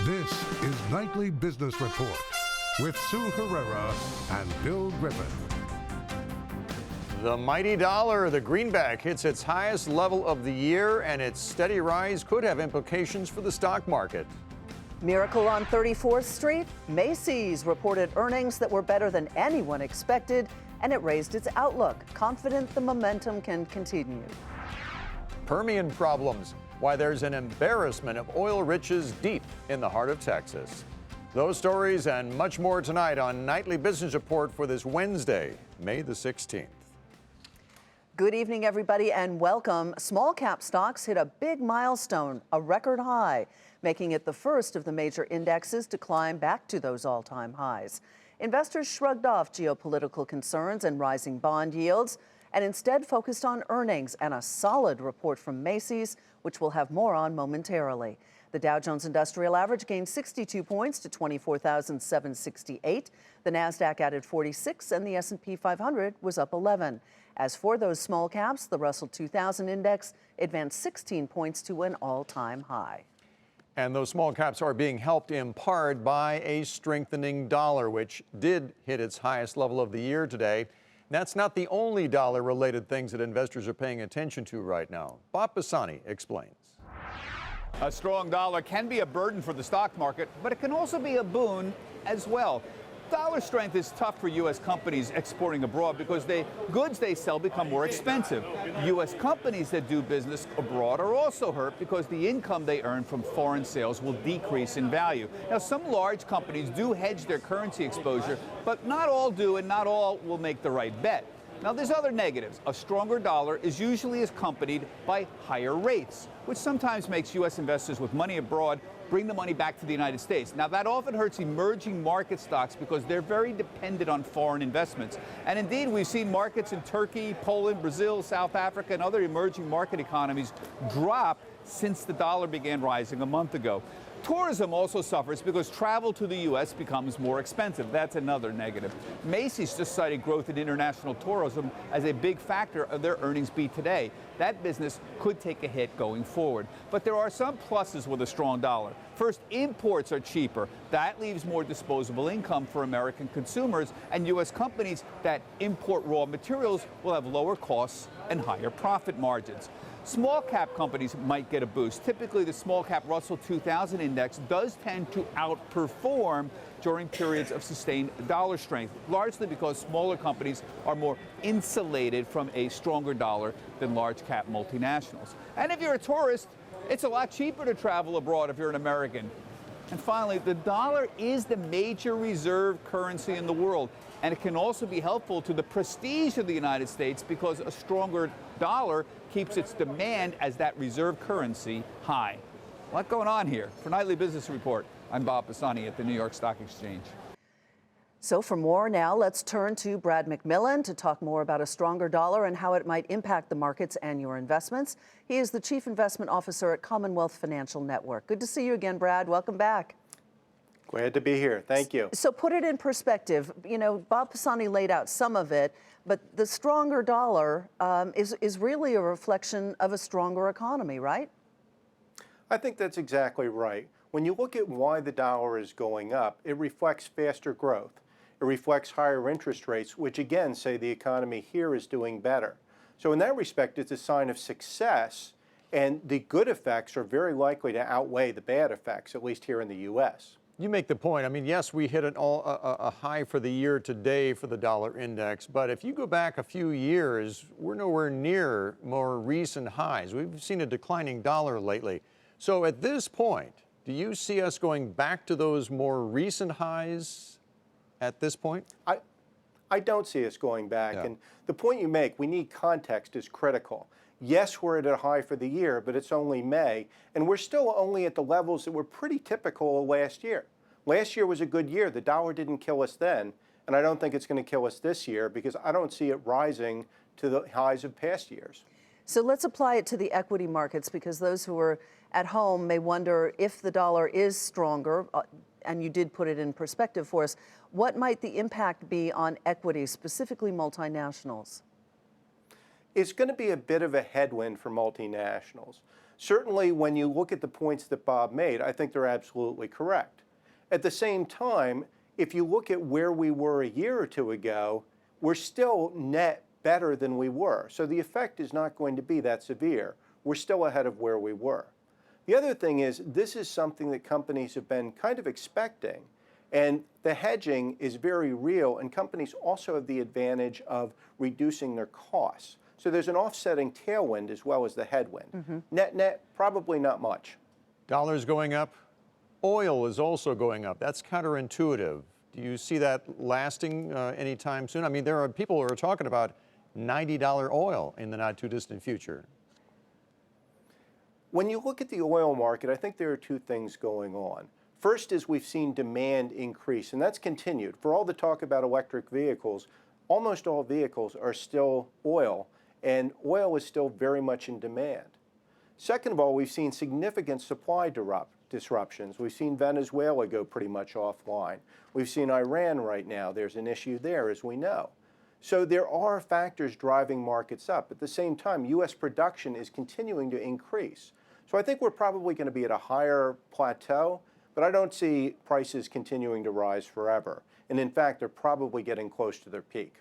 This is Nightly Business Report with Sue Herrera and Bill Griffin. The mighty dollar, the greenback, hits its highest level of the year, and its steady rise could have implications for the stock market. Miracle on 34th Street. Macy's reported earnings that were better than anyone expected, and it raised its outlook, confident the momentum can continue. Permian problems, why there's an embarrassment of oil riches deep in the heart of Texas. Those stories and much more tonight on Nightly Business Report for this Wednesday, May the 16th. Good evening, everybody, and welcome. Small cap stocks hit a big milestone, a record high, making it the first of the major indexes to climb back to those all-time highs. Investors shrugged off geopolitical concerns and rising bond yields, and instead focused on earnings and a solid report from Macy's, which we'll have more on momentarily. The Dow Jones Industrial Average gained 62 points to 24,768. The Nasdaq added 46, and the S&P 500 was up 11. As for those small caps, the Russell 2000 index advanced 16 points to an all-time high. And those small caps are being helped in part by a strengthening dollar, which did hit its highest level of the year today. That's not the only dollar-related things that investors are paying attention to right now. Bob Pisani explains. A strong dollar can be a burden for the stock market, but it can also be a boon as well. Dollar strength is tough for U.S. companies exporting abroad because the goods they sell become more expensive. U.S. companies that do business abroad are also hurt because the income they earn from foreign sales will decrease in value. Now, some large companies do hedge their currency exposure, but not all do, and not all will make the right bet. Now, there's other negatives. A stronger dollar is usually accompanied by higher rates, which sometimes makes U.S. investors with money abroad bring the money back to the United States. Now, that often hurts emerging market stocks because they're very dependent on foreign investments. And indeed, we've seen markets in Turkey, Poland, Brazil, South Africa, and other emerging market economies drop since the dollar began rising a month ago. Tourism also suffers because travel to the U.S. becomes more expensive. That's another negative. Macy's just cited growth in international tourism as a big factor of their earnings beat today. That business could take a hit going forward. But there are some pluses with a strong dollar. First, imports are cheaper. That leaves more disposable income for American consumers, and U.S. companies that import raw materials will have lower costs and higher profit margins. Small cap companies might get a boost. Typically, the small cap Russell 2000 index does tend to outperform during periods of sustained dollar strength, largely because smaller companies are more insulated from a stronger dollar than large cap multinationals. And if you're a tourist, it's a lot cheaper to travel abroad if you're an American. And finally, the dollar is the major reserve currency in the world, and it can also be helpful to the prestige of the United States because a stronger dollar keeps its demand as that reserve currency high. A lot going on here. For Nightly Business Report, I'm Bob Pisani at the New York Stock Exchange. So for more now, let's turn to Brad McMillan to talk more about a stronger dollar and how it might impact the markets and your investments. He is the Chief Investment Officer at Commonwealth Financial Network. Good to see you again, Brad. Welcome back. Glad to be here. Thank you. So put it in perspective. You know, Bob Pisani laid out some of it, but the stronger dollar is really a reflection of a stronger economy, right? I think that's exactly right. When you look at why the dollar is going up, it reflects faster growth. It reflects higher interest rates, which again say the economy here is doing better. So in that respect, it's a sign of success, and the good effects are very likely to outweigh the bad effects, at least here in the U.S. You make the point. I mean, yes, we hit a high for the year today for the dollar index, but if you go back a few years, we're nowhere near more recent highs. We've seen a declining dollar lately. So at this point, do you see us going back to those more recent highs at this point? I don't see us going back. Yeah. And the point you make, we need context, is critical. Yes, we're at a high for the year, but it's only May, and we're still only at the levels that were pretty typical of last year. Last year was a good year. The dollar didn't kill us then, and I don't think it's going to kill us this year because I don't see it rising to the highs of past years. So let's apply it to the equity markets, because those who are at home may wonder if the dollar is stronger, and you did put it in perspective for us, what might the impact be on equities, specifically multinationals? It's going to be a bit of a headwind for multinationals. Certainly, when you look at the points that Bob made, I think they're absolutely correct. At the same time, if you look at where we were a year or two ago, we're still net better than we were. So the effect is not going to be that severe. We're still ahead of where we were. The other thing is, this is something that companies have been kind of expecting. And the hedging is very real, and companies also have the advantage of reducing their costs. So there's an offsetting tailwind as well as the headwind. Net, probably not much. Dollars going up. Oil is also going up. That's counterintuitive. Do you see that lasting anytime soon? I mean, there are people who are talking about $90 oil in the not too distant future. When you look at the oil market, I think there are two things going on. First is we've seen demand increase, and that's continued. For all the talk about electric vehicles, almost all vehicles are still oil, and oil is still very much in demand. Second of all, we've seen significant supply disruptions. We've seen Venezuela go pretty much offline. We've seen Iran right now. There's an issue there, as we know. So there are factors driving markets up. At the same time, U.S. production is continuing to increase. So I think we're probably going to be at a higher plateau, but I don't see prices continuing to rise forever. And in fact, they're probably getting close to their peak.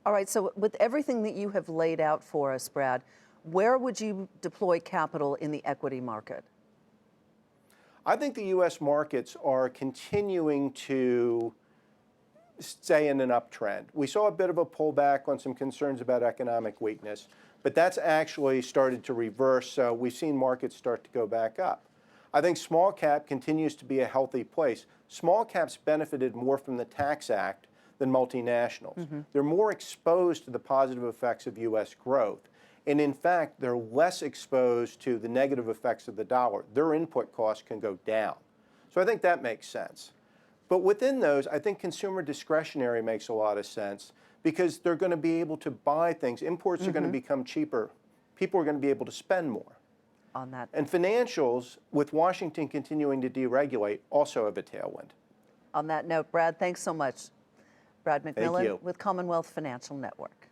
All right, so with everything that you have laid out for us, Brad, where would you deploy capital in the equity market? I think the U.S. markets are continuing to stay in an uptrend. We saw a bit of a pullback on some concerns about economic weakness, but that's actually started to reverse, so we've seen markets start to go back up. I think small cap continues to be a healthy place. Small caps benefited more from the Tax Act than multinationals. They're more exposed to the positive effects of U.S. growth. And in fact, they're less exposed to the negative effects of the dollar. Their input costs can go down. So I think that makes sense. But within those, I think consumer discretionary makes a lot of sense because they're going to be able to buy things. Imports are going to become cheaper. People are going to be able to spend more. On that. And financials, with Washington continuing to deregulate, also have a tailwind. On that note, Brad, thanks so much. Brad McMillan with Commonwealth Financial Network.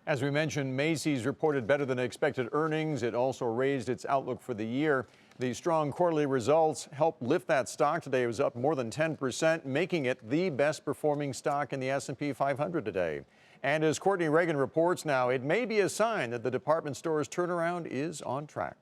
As we mentioned, Macy's reported better than expected earnings. It also raised its outlook for the year. The strong quarterly results helped lift that stock today. It was up more than 10%, making it the best performing stock in the S&P 500 today. And as Courtney Reagan reports now, it may be a sign that the department store's turnaround is on track.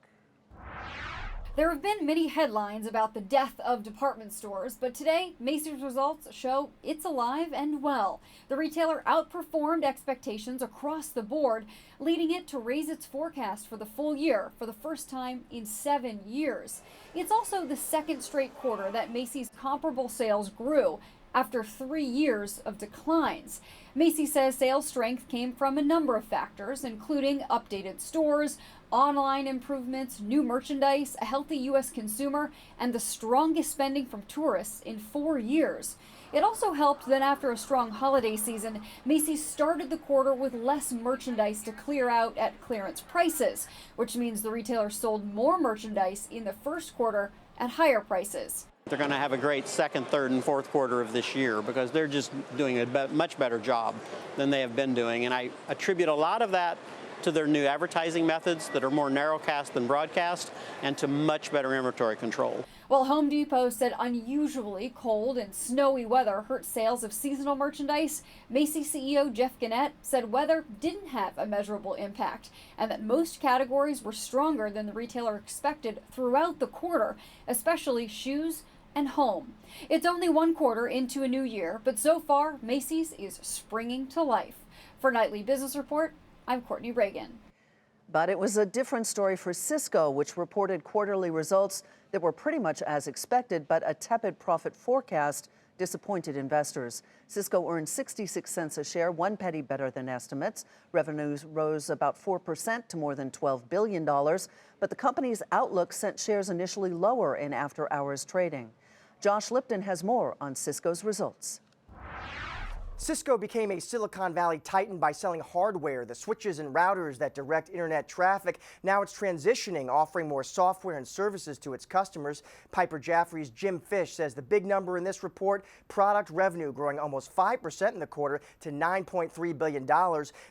There have been many headlines about the death of department stores, but today, Macy's results show it's alive and well. The retailer outperformed expectations across the board, leading it to raise its forecast for the full year for the first time in 7 years. It's also the second straight quarter that Macy's comparable sales grew after 3 years of declines. Macy says sales strength came from a number of factors, including updated stores, online improvements, new merchandise, a healthy U.S. consumer, and the strongest spending from tourists in 4 years. It also helped that after a strong holiday season, Macy's started the quarter with less merchandise to clear out at clearance prices, which means the retailer sold more merchandise in the first quarter at higher prices. They're going to have a great second, third, and fourth quarter of this year because they're just doing a much better job than they have been doing. And I attribute a lot of that to their new advertising methods that are more narrowcast than broadcast and to much better inventory control. While Home Depot said unusually cold and snowy weather hurt sales of seasonal merchandise, Macy's CEO Jeff Gannett said weather didn't have a measurable impact and that most categories were stronger than the retailer expected throughout the quarter, especially shoes and home. It's only one quarter into a new year, but so far, Macy's is springing to life. For Nightly Business Report, I'm Courtney Reagan. But it was a different story for Cisco, which reported quarterly results that were pretty much as expected, but a tepid profit forecast disappointed investors. Cisco earned 66 cents a share, 1 penny better than estimates. Revenues rose about 4% to more than $12 billion, but the company's outlook sent shares initially lower in after-hours trading. Josh Lipton has more on Cisco's results. Cisco became a Silicon Valley titan by selling hardware, the switches and routers that direct internet traffic. Now it's transitioning, offering more software and services to its customers. Piper Jaffray's Jim Fish says the big number in this report, product revenue growing almost 5% in the quarter to $9.3 billion.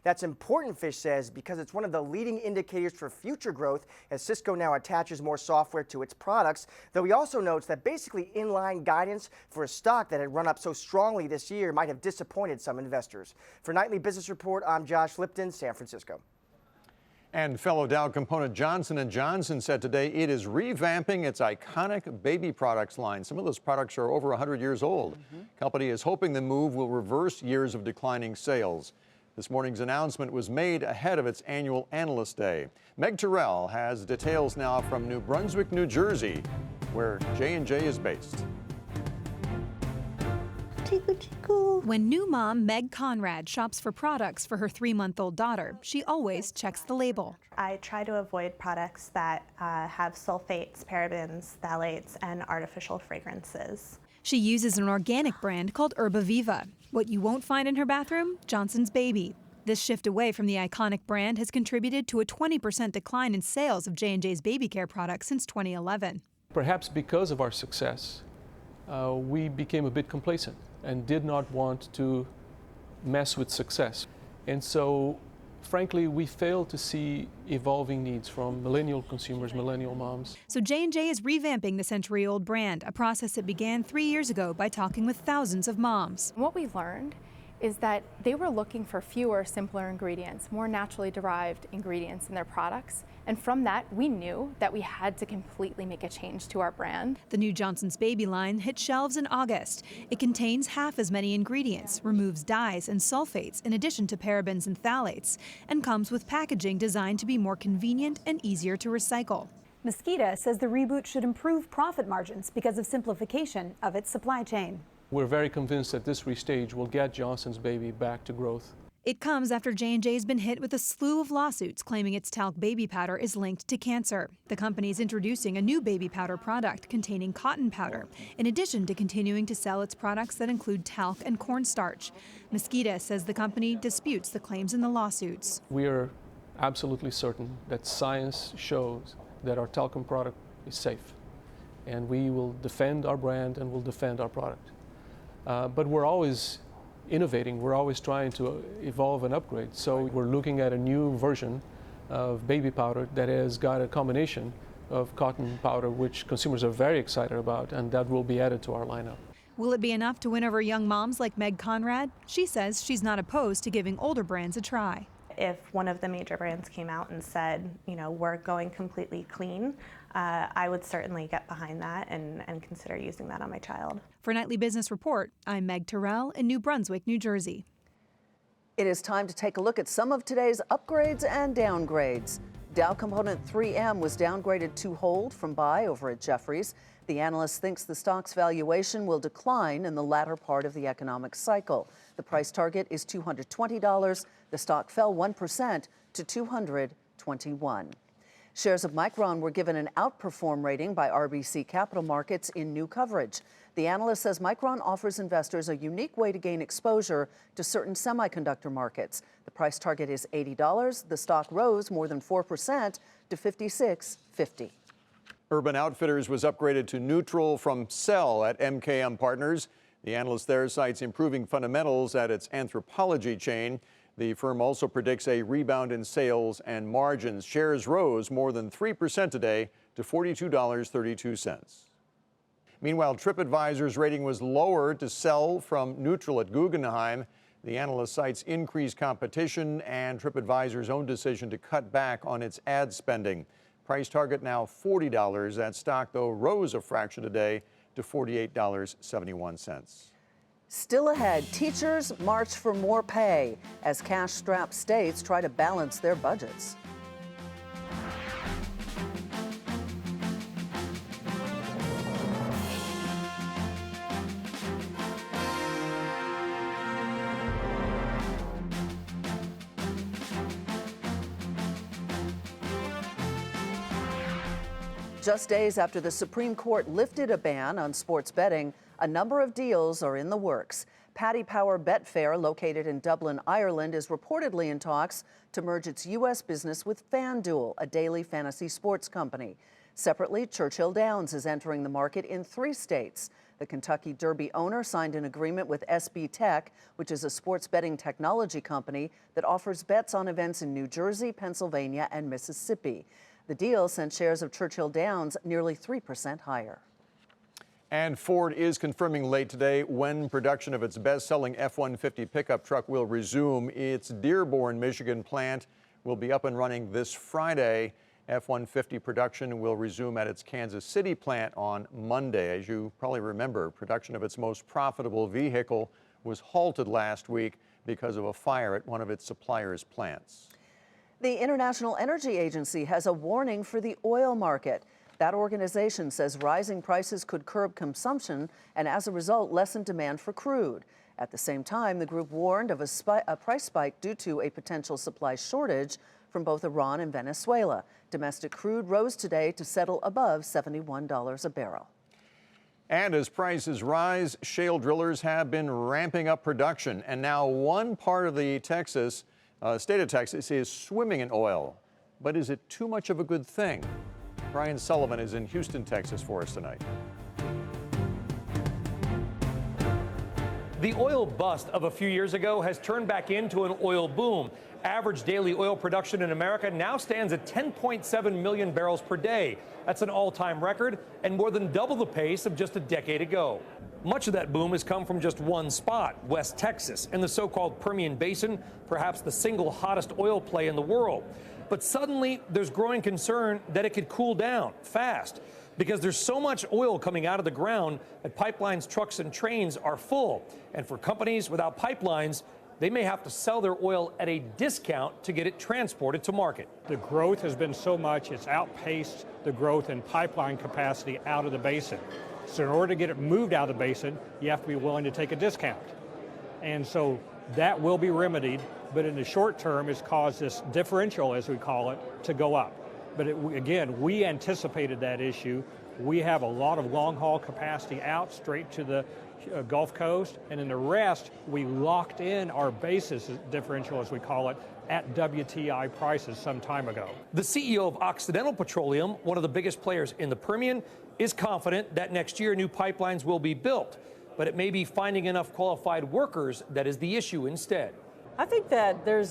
That's important, Fish says, because it's one of the leading indicators for future growth as Cisco now attaches more software to its products, though he also notes that basically inline guidance for a stock that had run up so strongly this year might have disappointed some investors. For Nightly Business Report, I'm Josh Lipton, San Francisco. And fellow Dow component Johnson & Johnson said today it is revamping its iconic baby products line. Some of those products are over 100 years old. Company is hoping the move will reverse years of declining sales. This morning's announcement was made ahead of its annual Analyst Day. Meg Terrell has details now from New Brunswick, New Jersey, where J&J is based. When new mom Meg Conrad shops for products for her 3-month-old daughter, she always checks the label. I try to avoid products that have sulfates, parabens, phthalates, and artificial fragrances. She uses an organic brand called Herba Viva. What you won't find in her bathroom? Johnson's Baby. This shift away from the iconic brand has contributed to a 20% decline in sales of J&J's baby care products since 2011. Perhaps because of our success, we became a bit complacent and did not want to mess with success. And so, frankly, we failed to see evolving needs from millennial consumers, millennial moms. So J&J is revamping the century-old brand, a process that began 3 years ago by talking with thousands of moms. What we learned is that they were looking for fewer, simpler ingredients, more naturally derived ingredients in their products. And from that, we knew that we had to completely make a change to our brand. The new Johnson's Baby line hit shelves in August. It contains half as many ingredients, removes dyes and sulfates in addition to parabens and phthalates, and comes with packaging designed to be more convenient and easier to recycle. Mosqueda says the reboot should improve profit margins because of simplification of its supply chain. We're very convinced that this restage will get Johnson's Baby back to growth. It comes after J&J has been hit with a slew of lawsuits claiming its talc baby powder is linked to cancer. The company is introducing a new baby powder product containing cotton powder, in addition to continuing to sell its products that include talc and cornstarch. Mosqueda says the company disputes the claims in the lawsuits. We are absolutely certain that science shows that our talcum product is safe, and we will defend our brand and will defend our product. But we're always innovating, we're always trying to evolve and upgrade. So we're looking at a new version of baby powder that has got a combination of cotton powder, which consumers are very excited about, and that will be added to our lineup. Will it be enough to win over young moms like Meg Conrad? She says she's not opposed to giving older brands a try. If one of the major brands came out and said, you know, we're going completely clean, I would certainly get behind that and consider using that on my child. For Nightly Business Report, I'm Meg Terrell in New Brunswick, New Jersey. It is time to take a look at some of today's upgrades and downgrades. Dow component 3M was downgraded to hold from buy over at Jefferies. The analyst thinks the stock's valuation will decline in the latter part of the economic cycle. The price target is $220. The stock fell 1% to $221. Shares of Micron were given an outperform rating by RBC Capital Markets in new coverage. The analyst says Micron offers investors a unique way to gain exposure to certain semiconductor markets. The price target is $80. The stock rose more than 4% to $56.50. Urban Outfitters was upgraded to neutral from sell at MKM Partners. The analyst there cites improving fundamentals at its Anthropologie chain. The firm also predicts a rebound in sales and margins. Shares rose more than 3% today to $42.32. Meanwhile, TripAdvisor's rating was lowered to sell from neutral at Guggenheim. The analyst cites increased competition and TripAdvisor's own decision to cut back on its ad spending. Price target now $40. That stock, though, rose a fraction today to $48.71. Still ahead, teachers march for more pay as cash-strapped states try to balance their budgets. Just days after the Supreme Court lifted a ban on sports betting, a number of deals are in the works. Paddy Power Betfair, located in Dublin, Ireland, is reportedly in talks to merge its U.S. business with FanDuel, a daily fantasy sports company. Separately, Churchill Downs is entering the market in 3 states. The Kentucky Derby owner signed an agreement with SB Tech, which is a sports betting technology company that offers bets on events in New Jersey, Pennsylvania, and Mississippi. The deal sent shares of Churchill Downs nearly 3% higher. And Ford is confirming late today when production of its best-selling F-150 pickup truck will resume. Its Dearborn, Michigan plant will be up and running this Friday. F-150 production will resume at its Kansas City plant on Monday. As you probably remember, production of its most profitable vehicle was halted last week because of a fire at one of its supplier's plants. The International Energy Agency has a warning for the oil market. That organization says rising prices could curb consumption and, as a result, lessen demand for crude. At the same time, the group warned of a price spike due to a potential supply shortage from both Iran and Venezuela. Domestic crude rose today to settle above $71 a barrel. And as prices rise, shale drillers have been ramping up production. And now one part of the state of Texas is swimming in oil. But is it too much of a good thing? Brian Sullivan is in Houston, Texas for us tonight. The oil bust of a few years ago has turned back into an oil boom. Average daily oil production in America now stands at 10.7 million barrels per day. That's an all-time record and more than double the pace of just a decade ago. Much of that boom has come from just one spot, West Texas, in the so-called Permian Basin, perhaps the single hottest oil play in the world. But suddenly, there's growing concern that it could cool down fast because there's so much oil coming out of the ground that pipelines, trucks, and trains are full. And for companies without pipelines, they may have to sell their oil at a discount to get it transported to market. The growth has been so much, it's outpaced the growth in pipeline capacity out of the basin. So in order to get it moved out of the basin, you have to be willing to take a discount. And so that will be remedied, but in the short term, it's caused this differential, as we call it, to go up. But again, we anticipated that issue. We have a lot of long-haul capacity out straight to the Gulf Coast, and in the rest, we locked in our basis differential, as we call it, at WTI prices some time ago. The CEO of Occidental Petroleum, one of the biggest players in the Permian, is confident that next year new pipelines will be built, but it may be finding enough qualified workers that is the issue instead. I think that there's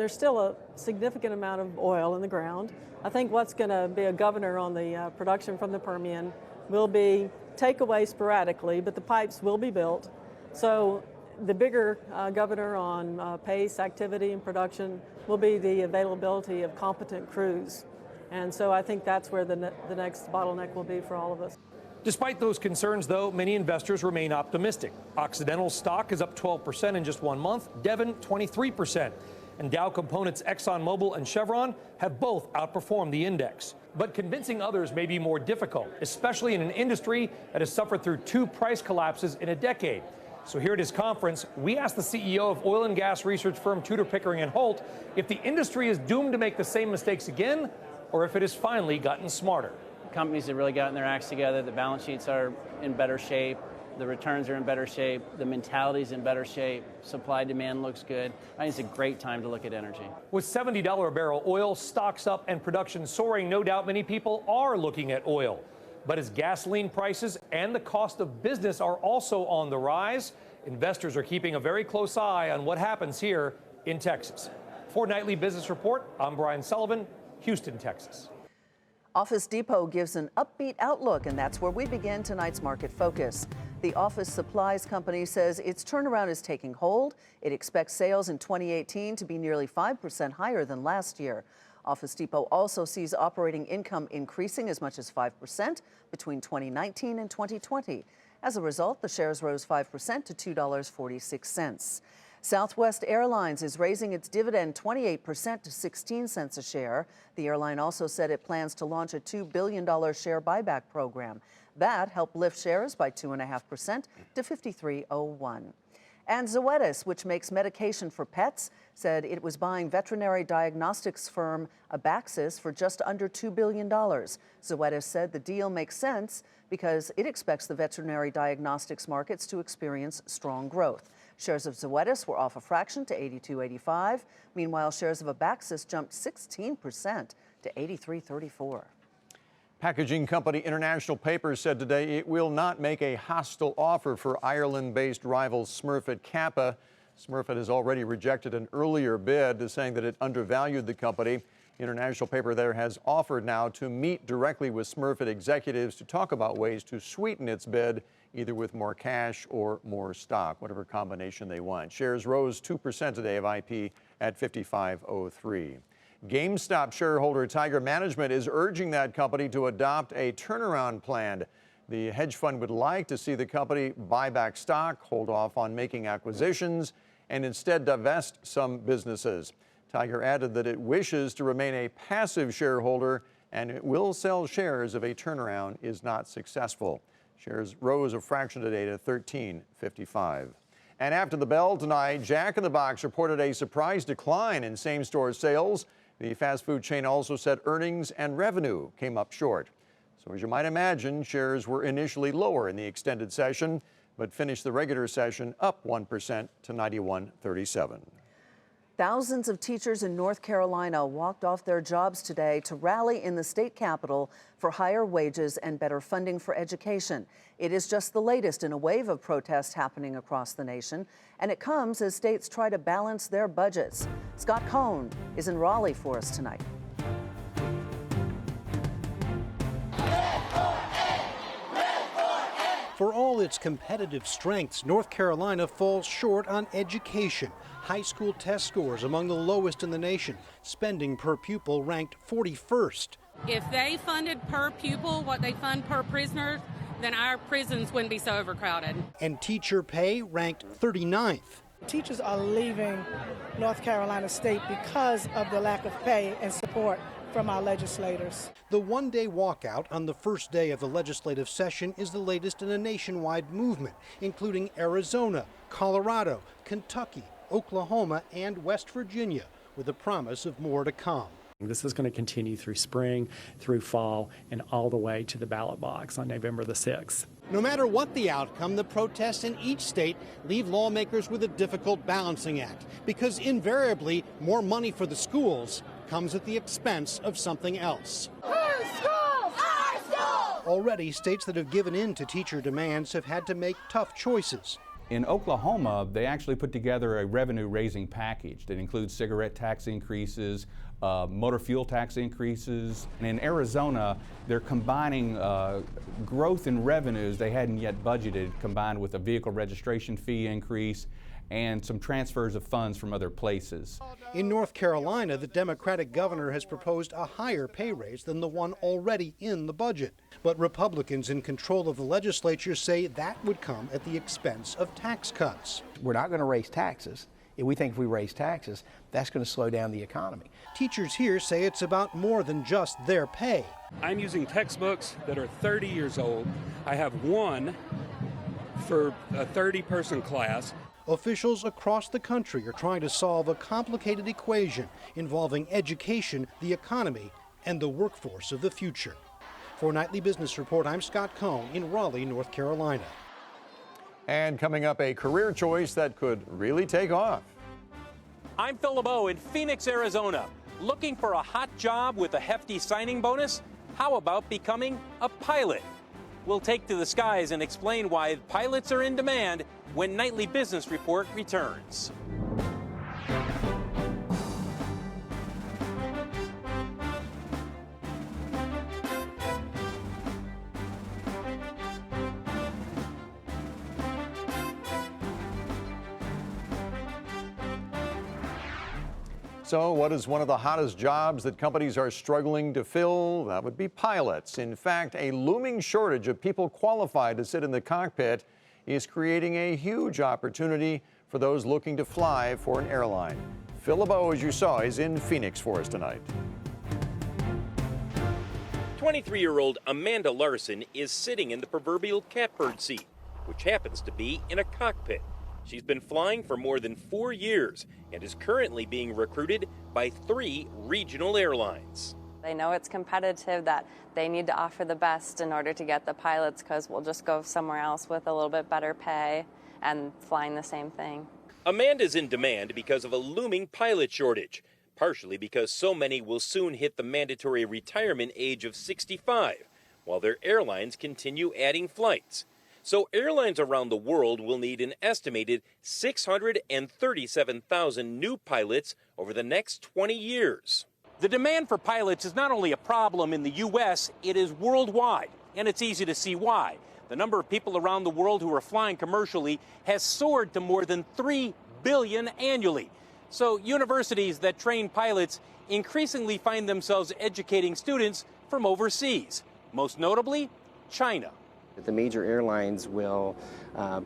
still a significant amount of oil in the ground. I think what's going to be a governor on the production from the Permian will be takeaway sporadically, but the pipes will be built. So the bigger governor on pace, activity, and production will be the availability of competent crews. And so I think that's where the next bottleneck will be for all of us. Despite those concerns, though, many investors remain optimistic. Occidental's stock is up 12% in just 1 month, Devon 23%. And Dow Components, ExxonMobil, and Chevron have both outperformed the index. But convincing others may be more difficult, especially in an industry that has suffered through 2 price collapses in a decade. So here at his conference, we asked the CEO of oil and gas research firm Tudor, Pickering & Holt if the industry is doomed to make the same mistakes again, or if it has finally gotten smarter. Companies have really gotten their acts together. The balance sheets are in better shape. The returns are in better shape. The mentality's in better shape. Supply demand looks good. I think it's a great time to look at energy. With $70 a barrel oil, stocks up and production soaring, no doubt many people are looking at oil. But as gasoline prices and the cost of business are also on the rise, investors are keeping a very close eye on what happens here in Texas. For Nightly Business Report, I'm Brian Sullivan, Houston, Texas. Office Depot gives an upbeat outlook, and that's where we begin tonight's market focus. The office supplies company says its turnaround is taking hold. It expects sales in 2018 to be nearly 5% higher than last year. Office Depot also sees operating income increasing as much as 5% between 2019 and 2020. As a result, the shares rose 5% to $2.46. Southwest Airlines is raising its dividend 28% to 16 cents a share. The airline also said it plans to launch a $2 billion share buyback program. That helped lift shares by 2.5% to $53.01. And Zoetis, which makes medication for pets, said it was buying veterinary diagnostics firm Abaxis for just under $2 billion. Zoetis said the deal makes sense because it expects the veterinary diagnostics markets to experience strong growth. Shares of Zoetis were off a fraction to $82.85. Meanwhile, shares of Abaxis jumped 16% to $83.34. Packaging company International Paper said today it will not make a hostile offer for Ireland-based rival Smurfit Kappa. Smurfit has already rejected an earlier bid, saying that it undervalued the company. International Paper there has offered now to meet directly with Smurfit executives to talk about ways to sweeten its bid, either with more cash or more stock, whatever combination they want. Shares rose 2% today of IP at 55.03. GameStop shareholder Tiger Management is urging that company to adopt a turnaround plan. The hedge fund would like to see the company buy back stock, hold off on making acquisitions, and instead divest some businesses. Tiger added that it wishes to remain a passive shareholder and it will sell shares if a turnaround is not successful. Shares rose a fraction today to $13.55. And after the bell tonight, Jack in the Box reported a surprise decline in same-store sales. The fast food chain also said earnings and revenue came up short. So as you might imagine, shares were initially lower in the extended session, but finished the regular session up 1% to 91.37. Thousands of teachers in North Carolina walked off their jobs today to rally in the state capitol for higher wages and better funding for education. It is just the latest in a wave of protests happening across the nation, and it comes as states try to balance their budgets. Scott Cohn is in Raleigh for us tonight. For all its competitive strengths, North Carolina falls short on education. High school test scores among the lowest in the nation. Spending per pupil ranked 41st. If they funded per pupil what they fund per prisoner, then our prisons wouldn't be so overcrowded. And teacher pay ranked 39th. Teachers are leaving North Carolina State because of the lack of pay and support from our legislators. The one-day walkout on the first day of the legislative session is the latest in a nationwide movement, including Arizona, Colorado, Kentucky, Oklahoma, and West Virginia, with a promise of more to come. This is going to continue through spring, through fall, and all the way to the ballot box on November the 6th. No matter what the outcome, the protests in each state leave lawmakers with a difficult balancing act, because invariably more money for the schools comes at the expense of something else. Our schools! Our schools! Already, states that have given in to teacher demands have had to make tough choices. In Oklahoma, they actually put together a revenue-raising package that includes cigarette tax increases, motor fuel tax increases. And in Arizona, they're combining growth in revenues they hadn't yet budgeted, combined with a vehicle registration fee increase and some transfers of funds from other places. In North Carolina, the Democratic governor has proposed a higher pay raise than the one already in the budget. But Republicans in control of the legislature say that would come at the expense of tax cuts. We're not going to raise taxes. We think if we raise taxes, that's going to slow down the economy. Teachers here say it's about more than just their pay. I'm using textbooks that are 30 years old. I have one for a 30-person class. Officials across the country are trying to solve a complicated equation involving education, the economy, and the workforce of the future. For Nightly Business Report, I'm Scott Cohn in Raleigh, North Carolina. And coming up, a career choice that could really take off. I'm Phil LeBeau in Phoenix, Arizona. Looking for a hot job with a hefty signing bonus? How about becoming a pilot? We'll take to the skies and explain why pilots are in demand when Nightly Business Report returns. So what is one of the hottest jobs that companies are struggling to fill? That would be pilots. In fact, a looming shortage of people qualified to sit in the cockpit is creating a huge opportunity for those looking to fly for an airline. Phil LeBeau, as you saw, is in Phoenix for us tonight. 23-year-old Amanda Larson is sitting in the proverbial catbird seat, which happens to be in a cockpit. She's been flying for more than 4 years and is currently being recruited by 3 regional airlines. They know it's competitive, that they need to offer the best in order to get the pilots, because we'll just go somewhere else with a little bit better pay and flying the same thing. Amanda's in demand because of a looming pilot shortage, partially because so many will soon hit the mandatory retirement age of 65, while their airlines continue adding flights. So airlines around the world will need an estimated 637,000 new pilots over the next 20 years. The demand for pilots is not only a problem in the U.S., it is worldwide, and it's easy to see why. The number of people around the world who are flying commercially has soared to more than 3 billion annually. So universities that train pilots increasingly find themselves educating students from overseas, most notably China. The major airlines will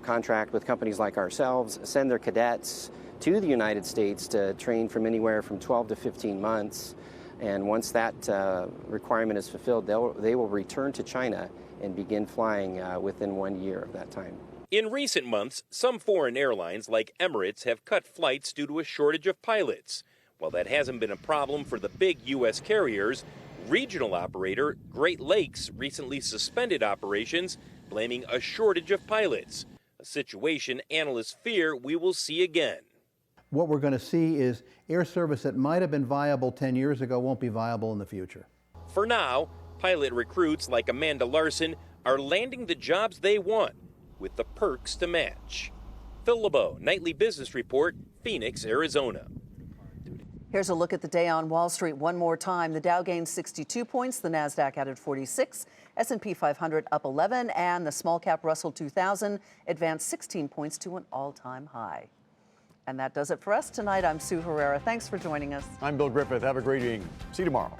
contract with companies like ourselves, send their cadets to the United States to train from anywhere from 12 to 15 months. And once that requirement is fulfilled, they will return to China and begin flying within 1 year of that time. In recent months, some foreign airlines like Emirates have cut flights due to a shortage of pilots. While that hasn't been a problem for the big U.S. carriers, regional operator Great Lakes recently suspended operations, blaming a shortage of pilots, a situation analysts fear we will see again. What we're going to see is air service that might have been viable 10 years ago won't be viable in the future. For now, pilot recruits like Amanda Larson are landing the jobs they want with the perks to match. Phil LeBeau, Nightly Business Report, Phoenix, Arizona. Here's a look at the day on Wall Street one more time. The Dow gained 62 points, the Nasdaq added 46, S&P 500 up 11, and the small cap Russell 2000 advanced 16 points to an all-time high. And that does it for us tonight. I'm Sue Herrera. Thanks for joining us. I'm Bill Griffith. Have a great evening. See you tomorrow.